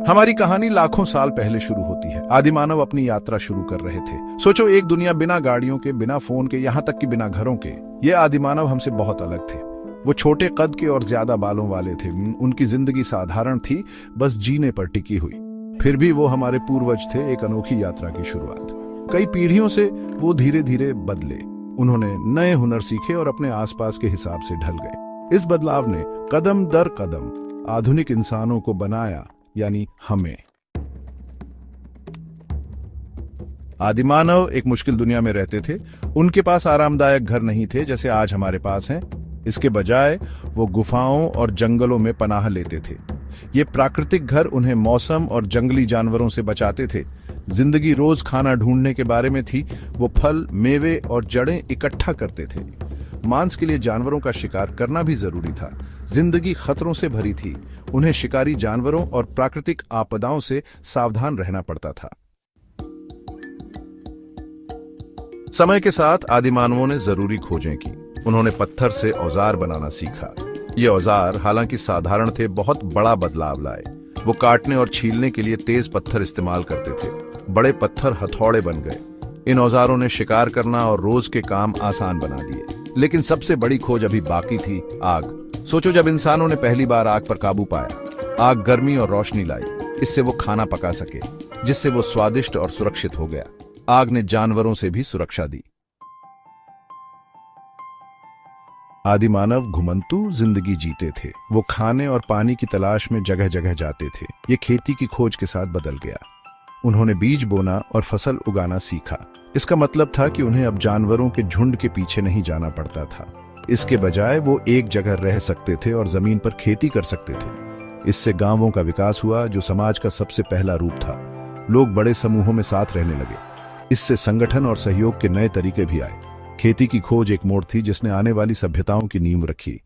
हमारी कहानी लाखों साल पहले शुरू होती है। आदिमानव अपनी यात्रा शुरू कर रहे थे। सोचो, एक दुनिया बिना गाड़ियों के, बिना फोन के, यहाँ तक कि बिना घरों के। ये आदिमानव हमसे बहुत अलग थे। वो छोटे कद के और ज्यादा बालों वाले थे। उनकी जिंदगी साधारण थी, बस जीने पर टिकी हुई। फिर भी वो हमारे पूर्वज थे, एक अनोखी यात्रा की शुरुआत। कई पीढ़ियों से वो धीरे धीरे बदले। उन्होंने नए हुनर सीखे और अपने आसपास के हिसाब से ढल गए। इस बदलाव ने कदम दर कदम आधुनिक इंसानों को बनाया, यानी हमें। आदिमानव एक मुश्किल दुनिया में रहते थे। उनके पास आरामदायक घर नहीं थे जैसे आज हमारे पास हैं। इसके बजाय वो गुफाओं और जंगलों में पनाह लेते थे। ये प्राकृतिक घर उन्हें मौसम और जंगली जानवरों से बचाते थे। जिंदगी रोज खाना ढूंढने के बारे में थी। वो फल, मेवे और जड़ें इकट्ठा करते थे। मांस के लिए जानवरों का शिकार करना भी जरूरी था। जिंदगी खतरों से भरी थी। उन्हें शिकारी जानवरों और प्राकृतिक आपदाओं से सावधान रहना पड़ता था। समय के साथ आदिमानवों ने जरूरी खोजें की। उन्होंने पत्थर से औजार बनाना सीखा। ये औजार हालांकि साधारण थे, बहुत बड़ा बदलाव लाए। वो काटने और छीलने के लिए तेज पत्थर इस्तेमाल करते थे। बड़े पत्थर हथौड़े बन गए। इन औजारों ने शिकार करना और रोज के काम आसान बना दिए। लेकिन सबसे बड़ी खोज अभी बाकी थी, आग। सोचो, जब इंसानों ने पहली बार आग पर काबू पाया, आग गर्मी और रोशनी लाई। इससे वो खाना पका सके, जिससे वो स्वादिष्ट और सुरक्षित हो गया। आग ने जानवरों से भी सुरक्षा दी। आदिमानव घुमंतू जिंदगी जीते थे। वो खाने और पानी की तलाश में जगह जगह जाते थे। ये खेती की खोज के साथ बदल गया। उन्होंने बीज बोना और फसल उगाना सीखा। इसका मतलब था कि उन्हें अब जानवरों के झुंड के पीछे नहीं जाना पड़ता था। इसके बजाय वो एक जगह रह सकते थे और जमीन पर खेती कर सकते थे। इससे गांवों का विकास हुआ, जो समाज का सबसे पहला रूप था। लोग बड़े समूहों में साथ रहने लगे। इससे संगठन और सहयोग के नए तरीके भी आए। खेती की खोज एक मोड़ थी जिसने आने वाली सभ्यताओं की नींव रखी।